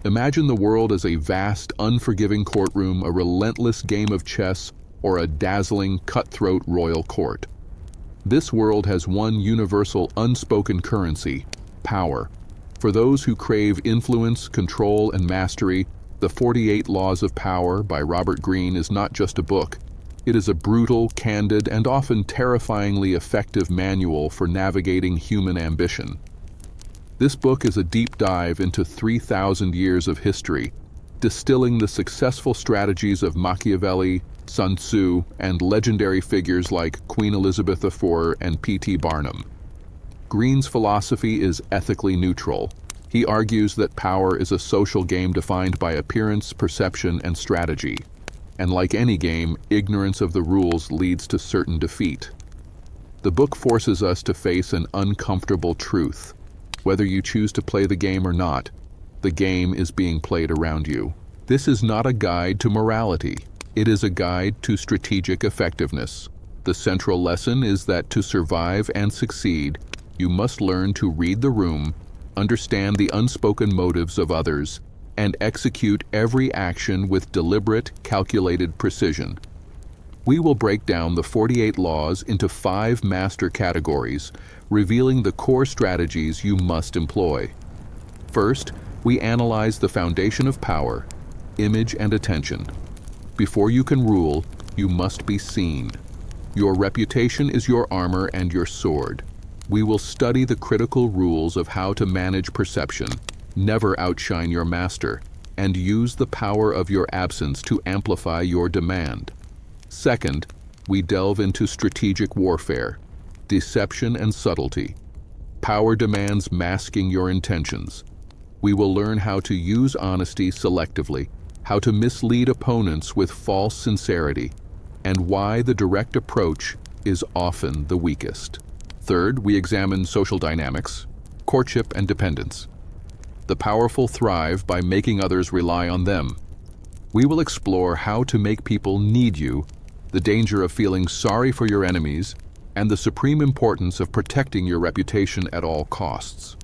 Imagine the world as a vast, unforgiving courtroom, a relentless game of chess, or a dazzling, cutthroat royal court. This world has one universal, unspoken currency: power. For those who crave influence, control, and mastery, The 48 Laws of Power by Robert Greene is not just a book. It is a brutal, candid, and often terrifyingly effective manual for navigating human ambition. This book is a deep dive into 3,000 years of history, distilling the successful strategies of Machiavelli, Sun Tzu, and legendary figures like Queen Elizabeth IV and P.T. Barnum. Greene's philosophy is ethically neutral. He argues that power is a social game defined by appearance, perception, and strategy. And like any game, ignorance of the rules leads to certain defeat. The book forces us to face an uncomfortable truth. Whether you choose to play the game or not, the game is being played around you. This is not a guide to morality. It is a guide to strategic effectiveness. The central lesson is that to survive and succeed, you must learn to read the room, understand the unspoken motives of others, and execute every action with deliberate, calculated precision. We will break down the 48 laws into 5 master categories, revealing the core strategies you must employ. First, we analyze the foundation of power: image and attention. Before you can rule, you must be seen. Your reputation is your armor and your sword. We will study the critical rules of how to manage perception, never outshine your master, and use the power of your absence to amplify your demand. Second, we delve into strategic warfare, deception and subtlety. Power demands masking your intentions. We will learn how to use honesty selectively, how to mislead opponents with false sincerity, and why the direct approach is often the weakest. Third, we examine social dynamics, courtship and dependence. The powerful thrive by making others rely on them. We will explore how to make people need you, the danger of feeling sorry for your enemies, and the supreme importance of protecting your reputation at all costs.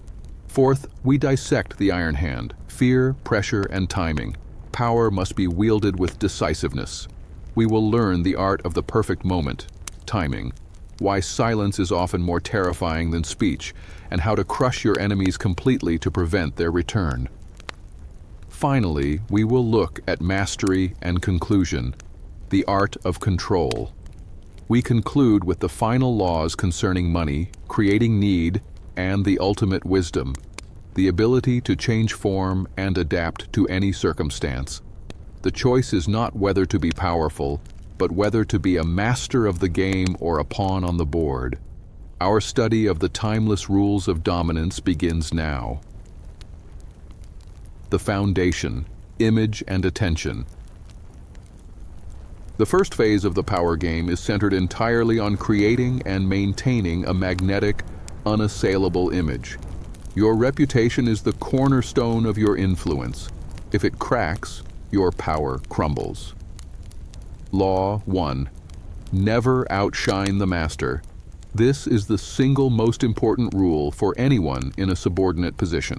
Fourth, we dissect the iron hand: fear, pressure, and timing. Power must be wielded with decisiveness. We will learn the art of the perfect moment, timing, why silence is often more terrifying than speech, and how to crush your enemies completely to prevent their return. Finally, we will look at mastery and conclusion, the art of control. We conclude with the final laws concerning money, creating need, and the ultimate wisdom: the ability to change form and adapt to any circumstance. The choice is not whether to be powerful, but whether to be a master of the game or a pawn on the board. Our study of the timeless rules of dominance begins now. The foundation: image and attention. The first phase of the power game is centered entirely on creating and maintaining a magnetic, unassailable image. Your reputation is the cornerstone of your influence. If it cracks, your power crumbles. Law 1. Never outshine the master. This is the single most important rule for anyone in a subordinate position.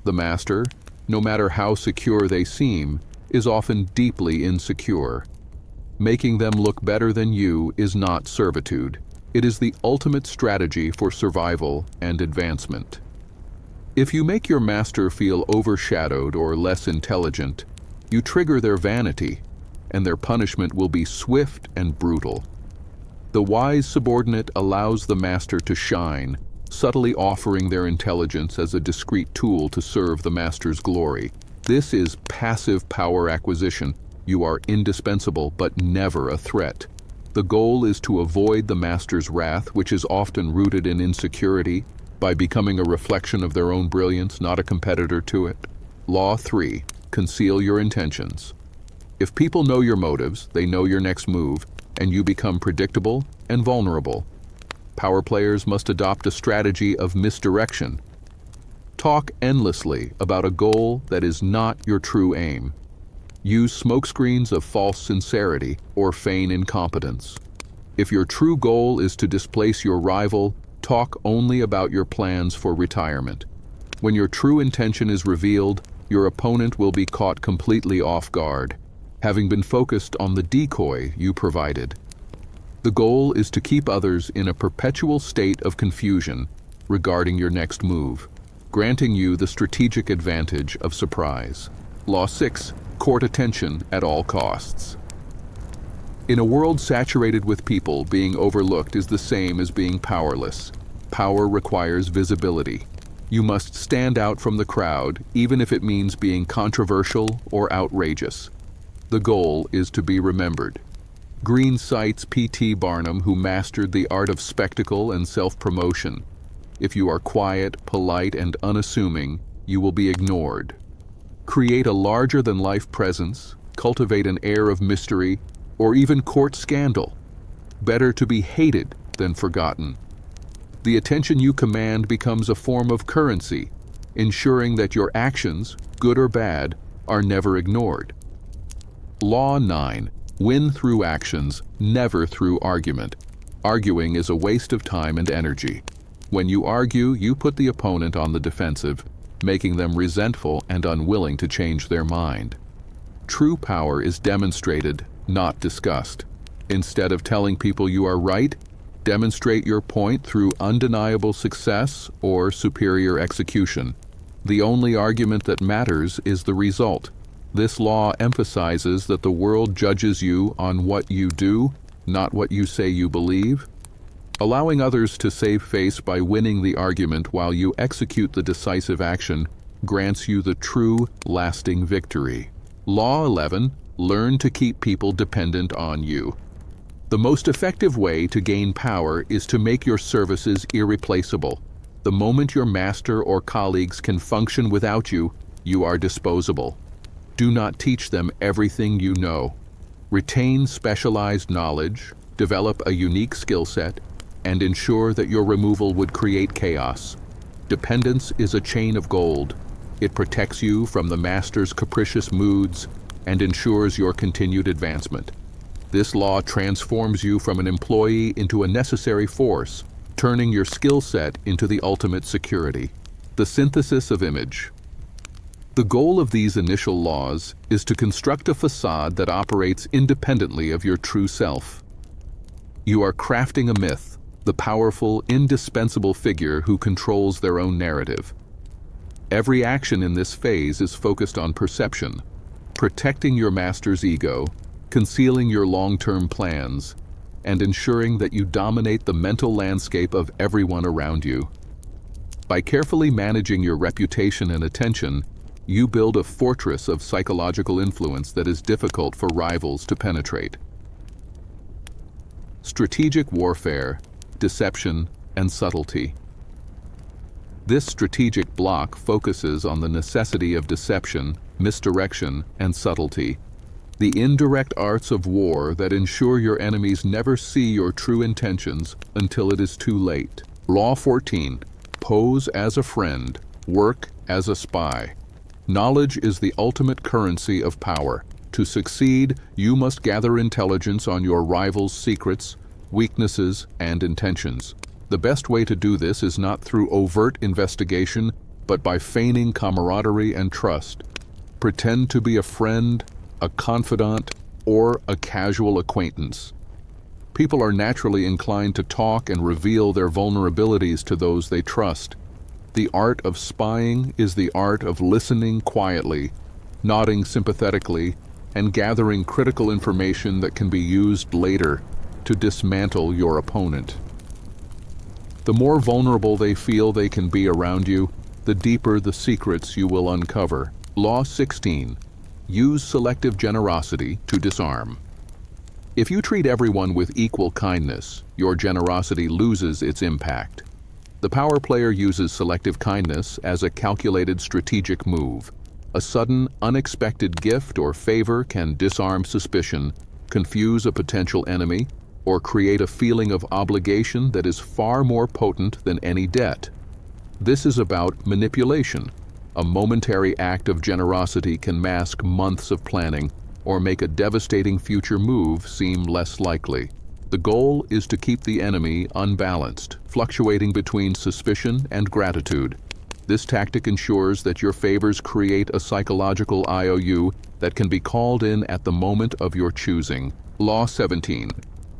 The master, no matter how secure they seem, is often deeply insecure. Making them look better than you is not servitude. It is the ultimate strategy for survival and advancement. If you make your master feel overshadowed or less intelligent, you trigger their vanity, and their punishment will be swift and brutal. The wise subordinate allows the master to shine, subtly offering their intelligence as a discreet tool to serve the master's glory. This is passive power acquisition. You are indispensable, but never a threat. The goal is to avoid the master's wrath, which is often rooted in insecurity, by becoming a reflection of their own brilliance, not a competitor to it. Law 3. Conceal your intentions. If people know your motives, they know your next move, and you become predictable and vulnerable. Power players must adopt a strategy of misdirection. Talk endlessly about a goal that is not your true aim. Use smokescreens of false sincerity or feign incompetence. If your true goal is to displace your rival, talk only about your plans for retirement. When your true intention is revealed, your opponent will be caught completely off guard, having been focused on the decoy you provided. The goal is to keep others in a perpetual state of confusion regarding your next move, granting you the strategic advantage of surprise. Law 6. Court attention at all costs. In a world saturated with people, being overlooked is the same as being powerless. Power requires visibility. You must stand out from the crowd, even if it means being controversial or outrageous. The goal is to be remembered. Greene cites P.T. Barnum, who mastered the art of spectacle and self-promotion. If you are quiet, polite, and unassuming, you will be ignored. Create a larger-than-life presence, cultivate an air of mystery, or even court scandal. Better to be hated than forgotten. The attention you command becomes a form of currency, ensuring that your actions, good or bad, are never ignored. Law 9. Win through actions, never through argument. Arguing is a waste of time and energy. When you argue, you put the opponent on the defensive, making them resentful and unwilling to change their mind. True power is demonstrated, not discussed. Instead of telling people you are right, demonstrate your point through undeniable success or superior execution. The only argument that matters is the result. This law emphasizes that the world judges you on what you do, not what you say you believe. Allowing others to save face by winning the argument while you execute the decisive action grants you the true, lasting victory. Law 11. Learn to keep people dependent on you. The most effective way to gain power is to make your services irreplaceable. The moment your master or colleagues can function without you, you are disposable. Do not teach them everything you know. Retain specialized knowledge, develop a unique skill set, and ensure that your removal would create chaos. Dependence is a chain of gold. It protects you from the master's capricious moods and ensures your continued advancement. This law transforms you from an employee into a necessary force, turning your skill set into the ultimate security. The synthesis of image. The goal of these initial laws is to construct a facade that operates independently of your true self. You are crafting a myth, the powerful, indispensable figure who controls their own narrative. Every action in this phase is focused on perception, protecting your master's ego, concealing your long-term plans, and ensuring that you dominate the mental landscape of everyone around you. By carefully managing your reputation and attention, you build a fortress of psychological influence that is difficult for rivals to penetrate. Strategic warfare, deception, and subtlety. This strategic block focuses on the necessity of deception, misdirection, and subtlety, the indirect arts of war that ensure your enemies never see your true intentions until it is too late. Law 14. Pose as a friend, work as a spy. Knowledge is the ultimate currency of power. To succeed, you must gather intelligence on your rival's secrets, weaknesses, and intentions. The best way to do this is not through overt investigation, but by feigning camaraderie and trust. Pretend to be a friend, a confidant, or a casual acquaintance. People are naturally inclined to talk and reveal their vulnerabilities to those they trust. The art of spying is the art of listening quietly, nodding sympathetically, and gathering critical information that can be used later to dismantle your opponent. The more vulnerable they feel they can be around you, the deeper the secrets you will uncover. Law 16. Use selective generosity to disarm. If you treat everyone with equal kindness, your generosity loses its impact. The power player uses selective kindness as a calculated strategic move. A sudden, unexpected gift or favor can disarm suspicion, confuse a potential enemy, or create a feeling of obligation that is far more potent than any debt. This is about manipulation. A momentary act of generosity can mask months of planning or make a devastating future move seem less likely. The goal is to keep the enemy unbalanced, fluctuating between suspicion and gratitude. This tactic ensures that your favors create a psychological IOU that can be called in at the moment of your choosing. Law 17.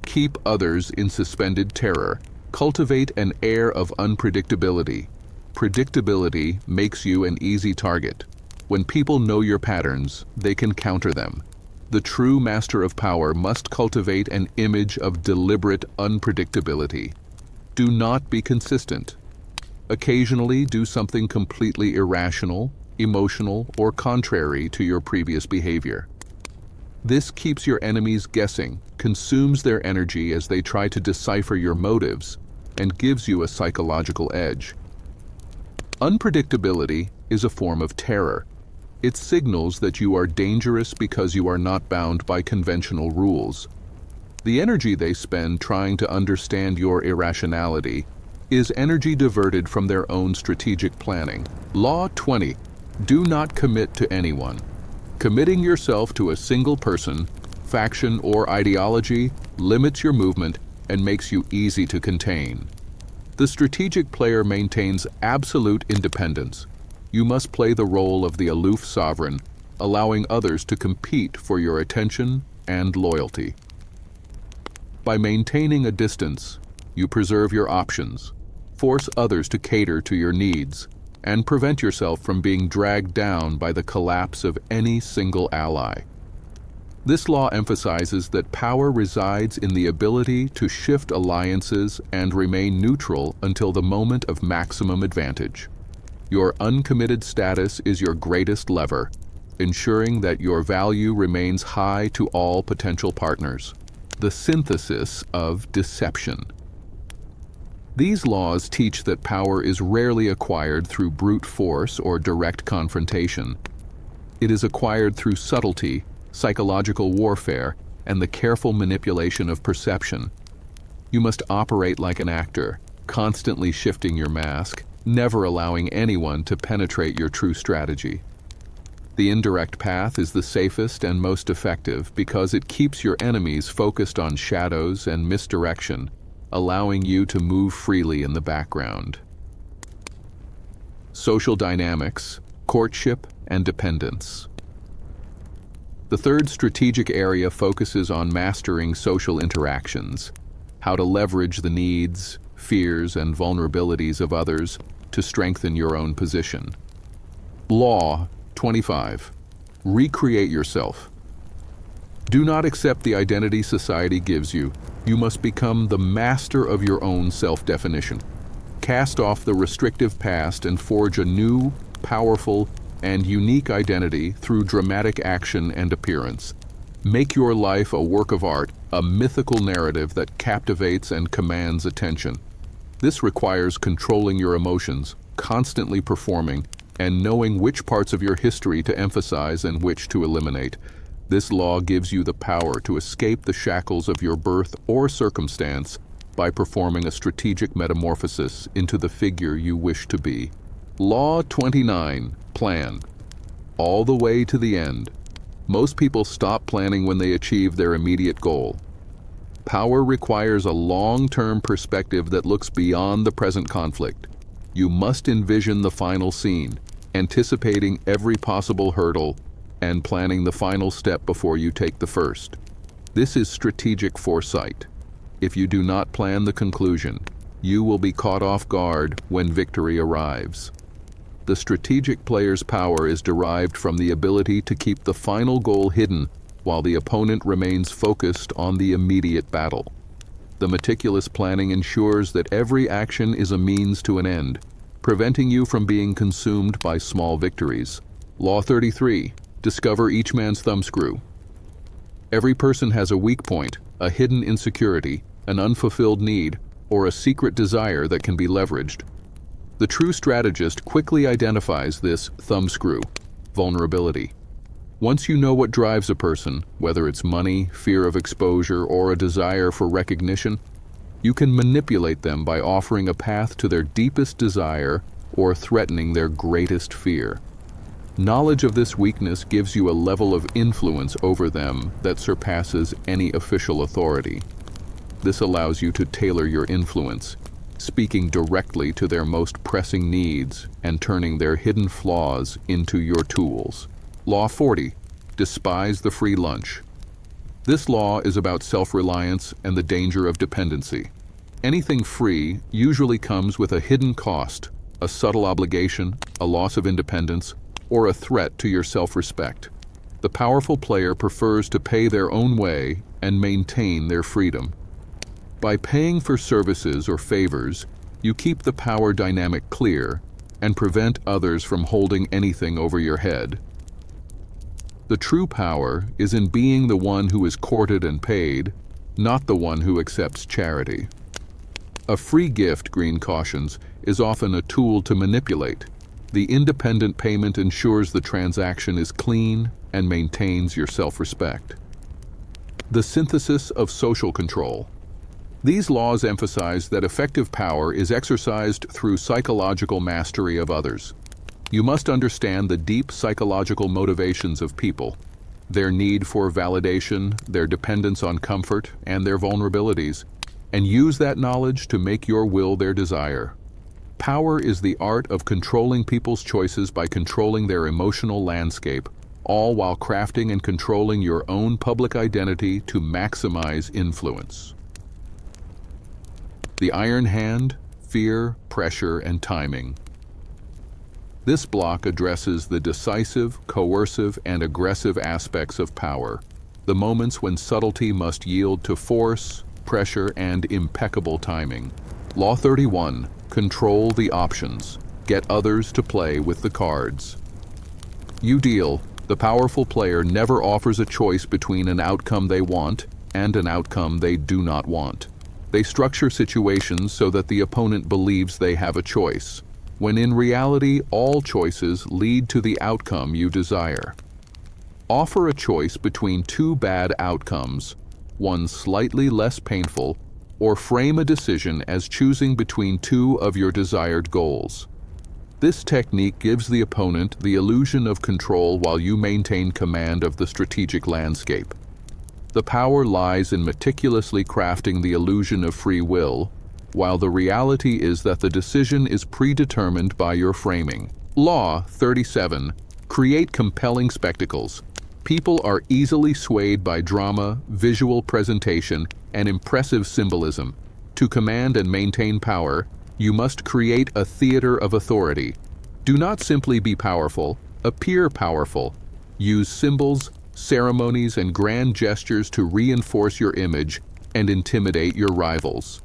Keep others in suspended terror. Cultivate an air of unpredictability. Predictability makes you an easy target. When people know your patterns, they can counter them. The true master of power must cultivate an image of deliberate unpredictability. Do not be consistent. Occasionally do something completely irrational, emotional, or contrary to your previous behavior. This keeps your enemies guessing, consumes their energy as they try to decipher your motives, and gives you a psychological edge. Unpredictability is a form of terror. It signals that you are dangerous because you are not bound by conventional rules. The energy they spend trying to understand your irrationality is energy diverted from their own strategic planning. Law 20. Do not commit to anyone. Committing yourself to a single person, faction, or ideology limits your movement and makes you easy to contain. The strategic player maintains absolute independence. You must play the role of the aloof sovereign, allowing others to compete for your attention and loyalty. By maintaining a distance, you preserve your options, force others to cater to your needs, and prevent yourself from being dragged down by the collapse of any single ally. This law emphasizes that power resides in the ability to shift alliances and remain neutral until the moment of maximum advantage. Your uncommitted status is your greatest lever, ensuring that your value remains high to all potential partners. The synthesis of deception. These laws teach that power is rarely acquired through brute force or direct confrontation. It is acquired through subtlety, psychological warfare, and the careful manipulation of perception. You must operate like an actor, constantly shifting your mask, never allowing anyone to penetrate your true strategy. The indirect path is the safest and most effective because it keeps your enemies focused on shadows and misdirection, allowing you to move freely in the background. Social dynamics, courtship, and dependence. The third strategic area focuses on mastering social interactions, how to leverage the needs, fears, and vulnerabilities of others to strengthen your own position. Law 25. Recreate yourself. Do not accept the identity society gives you. You must become the master of your own self-definition. Cast off the restrictive past and forge a new, powerful, and unique identity through dramatic action and appearance. Make your life a work of art, a mythical narrative that captivates and commands attention. This requires controlling your emotions, constantly performing, and knowing which parts of your history to emphasize and which to eliminate. This law gives you the power to escape the shackles of your birth or circumstance by performing a strategic metamorphosis into the figure you wish to be. Law 29. Plan. All the way to the end. Most people stop planning when they achieve their immediate goal. Power requires a long-term perspective that looks beyond the present conflict. You must envision the final scene, anticipating every possible hurdle and planning the final step before you take the first. This is strategic foresight. If you do not plan the conclusion, you will be caught off guard when victory arrives. The strategic player's power is derived from the ability to keep the final goal hidden while the opponent remains focused on the immediate battle. The meticulous planning ensures that every action is a means to an end, preventing you from being consumed by small victories. Law 33. Discover each man's thumbscrew. Every person has a weak point, a hidden insecurity, an unfulfilled need, or a secret desire that can be leveraged. The true strategist quickly identifies this thumbscrew, vulnerability. Once you know what drives a person, whether it's money, fear of exposure, or a desire for recognition, you can manipulate them by offering a path to their deepest desire or threatening their greatest fear. Knowledge of this weakness gives you a level of influence over them that surpasses any official authority. This allows you to tailor your influence, speaking directly to their most pressing needs and turning their hidden flaws into your tools. Law 40. Despise the free lunch. This law is about self-reliance and the danger of dependency. Anything free usually comes with a hidden cost, a subtle obligation, a loss of independence, or a threat to your self-respect. The powerful player prefers to pay their own way and maintain their freedom. By paying for services or favors, you keep the power dynamic clear and prevent others from holding anything over your head. The true power is in being the one who is courted and paid, not the one who accepts charity. A free gift, Greene cautions, is often a tool to manipulate. The independent payment ensures the transaction is clean and maintains your self-respect. The synthesis of social control. These laws emphasize that effective power is exercised through psychological mastery of others. You must understand the deep psychological motivations of people, their need for validation, their dependence on comfort, and their vulnerabilities, and use that knowledge to make your will their desire. Power is the art of controlling people's choices by controlling their emotional landscape, all while crafting and controlling your own public identity to maximize influence. The iron hand, fear, pressure, and timing. This block addresses the decisive, coercive, and aggressive aspects of power, the moments when subtlety must yield to force, pressure, and impeccable timing. Law 31. Control the options. Get others to play with the cards. You deal. The powerful player never offers a choice between an outcome they want and an outcome they do not want. They structure situations so that the opponent believes they have a choice, when in reality all choices lead to the outcome you desire. Offer a choice between two bad outcomes, one slightly less painful, or frame a decision as choosing between two of your desired goals. This technique gives the opponent the illusion of control while you maintain command of the strategic landscape. The power lies in meticulously crafting the illusion of free will, while the reality is that the decision is predetermined by your framing. Law 37. Create compelling spectacles. People are easily swayed by drama, visual presentation, and impressive symbolism. To command and maintain power, you must create a theater of authority. Do not simply be powerful, appear powerful. Use symbols, ceremonies, and grand gestures to reinforce your image and intimidate your rivals.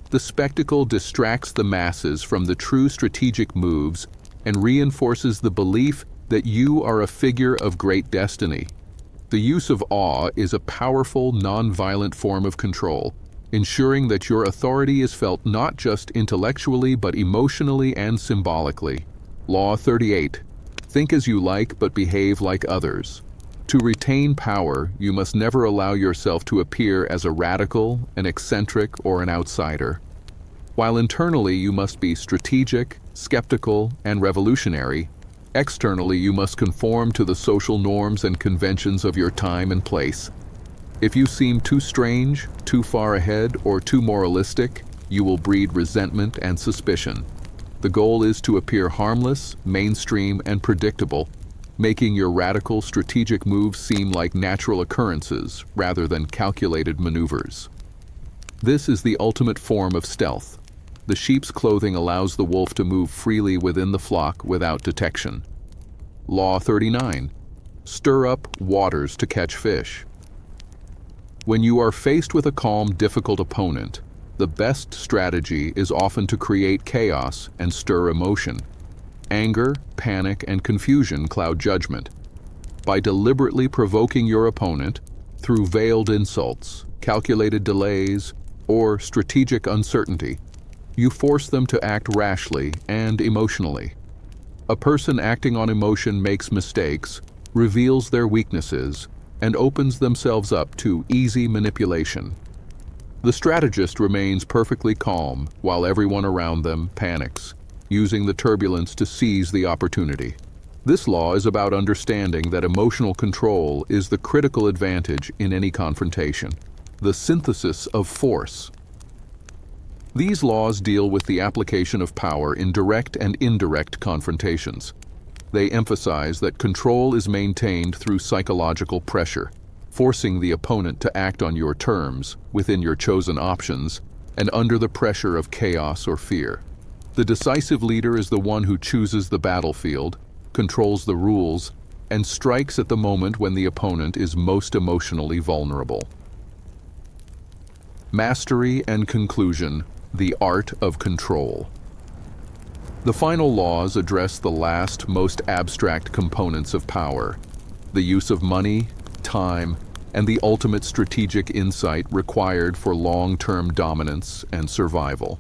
The spectacle distracts the masses from the true strategic moves and reinforces the belief that you are a figure of great destiny. The use of awe is a powerful, non-violent form of control, ensuring that your authority is felt not just intellectually but emotionally and symbolically. Law 38. Think as you like but behave like others. To retain power, you must never allow yourself to appear as a radical, an eccentric, or an outsider. While internally you must be strategic, skeptical, and revolutionary, externally you must conform to the social norms and conventions of your time and place. If you seem too strange, too far ahead, or too moralistic, you will breed resentment and suspicion. The goal is to appear harmless, mainstream, and predictable, making your radical, strategic moves seem like natural occurrences rather than calculated maneuvers. This is the ultimate form of stealth. The sheep's clothing allows the wolf to move freely within the flock without detection. Law 39. Stir up waters to catch fish. When you are faced with a calm, difficult opponent, the best strategy is often to create chaos and stir emotion. Anger, panic, and confusion cloud judgment. By deliberately provoking your opponent through veiled insults, calculated delays, or strategic uncertainty, you force them to act rashly and emotionally. A person acting on emotion makes mistakes, reveals their weaknesses, and opens themselves up to easy manipulation. The strategist remains perfectly calm while everyone around them panics, using the turbulence to seize the opportunity. This law is about understanding that emotional control is the critical advantage in any confrontation. The synthesis of force. These laws deal with the application of power in direct and indirect confrontations. They emphasize that control is maintained through psychological pressure, forcing the opponent to act on your terms, within your chosen options, and under the pressure of chaos or fear. The decisive leader is the one who chooses the battlefield, controls the rules, and strikes at the moment when the opponent is most emotionally vulnerable. Mastery and conclusion, the art of control. The final laws address the last, most abstract components of power, the use of money, time, and the ultimate strategic insight required for long-term dominance and survival.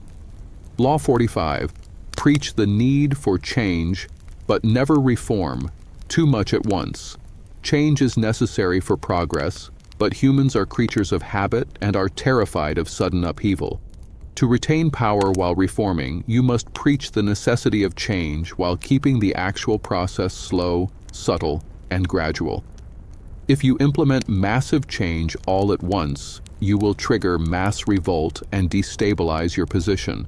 Law 45, preach the need for change, but never reform, too much at once. Change is necessary for progress, but humans are creatures of habit and are terrified of sudden upheaval. To retain power while reforming, you must preach the necessity of change while keeping the actual process slow, subtle, and gradual. If you implement massive change all at once, you will trigger mass revolt and destabilize your position.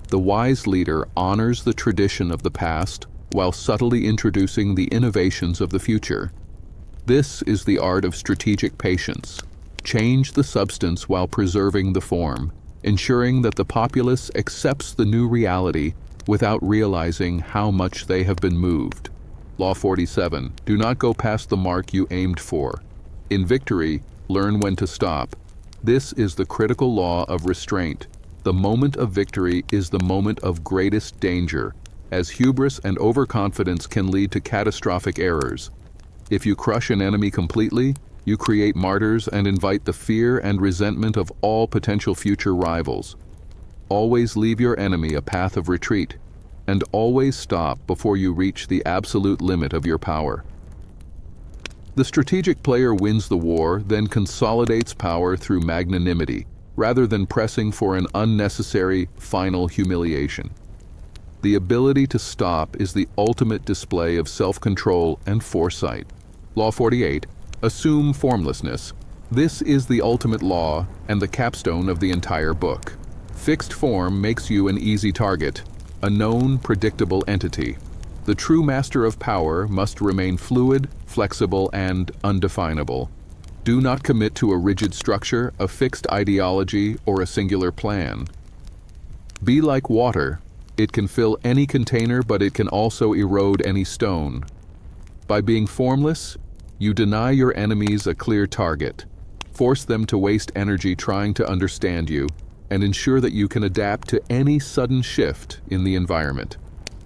The wise leader honors the tradition of the past while subtly introducing the innovations of the future. This is the art of strategic patience. Change the substance while preserving the form, ensuring that the populace accepts the new reality without realizing how much they have been moved. Law 47, do not go past the mark you aimed for. In victory, learn when to stop. This is the critical law of restraint. The moment of victory is the moment of greatest danger, as hubris and overconfidence can lead to catastrophic errors. If you crush an enemy completely, you create martyrs and invite the fear and resentment of all potential future rivals. Always leave your enemy a path of retreat, and always stop before you reach the absolute limit of your power. The strategic player wins the war, then consolidates power through magnanimity, rather than pressing for an unnecessary final humiliation. The ability to stop is the ultimate display of self-control and foresight. Law 48, assume formlessness. This is the ultimate law and the capstone of the entire book. Fixed form makes you an easy target, a known, predictable entity. The true master of power must remain fluid, flexible, and undefinable. Do not commit to a rigid structure, a fixed ideology, or a singular plan. Be like water. It can fill any container, but it can also erode any stone. By being formless, you deny your enemies a clear target, force them to waste energy trying to understand you, and ensure that you can adapt to any sudden shift in the environment.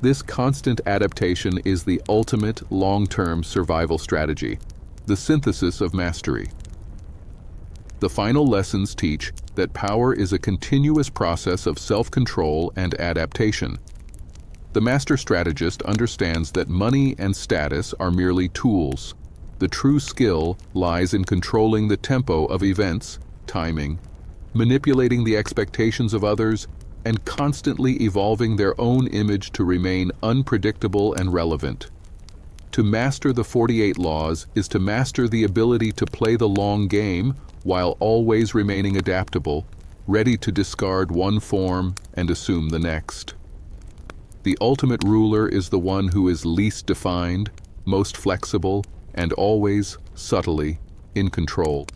This constant adaptation is the ultimate long-term survival strategy, the synthesis of mastery. The final lessons teach that power is a continuous process of self-control and adaptation. The master strategist understands that money and status are merely tools. The true skill lies in controlling the tempo of events, timing, manipulating the expectations of others, and constantly evolving their own image to remain unpredictable and relevant. To master the 48 laws is to master the ability to play the long game while always remaining adaptable, ready to discard one form and assume the next. The ultimate ruler is the one who is least defined, most flexible, and always subtly in control.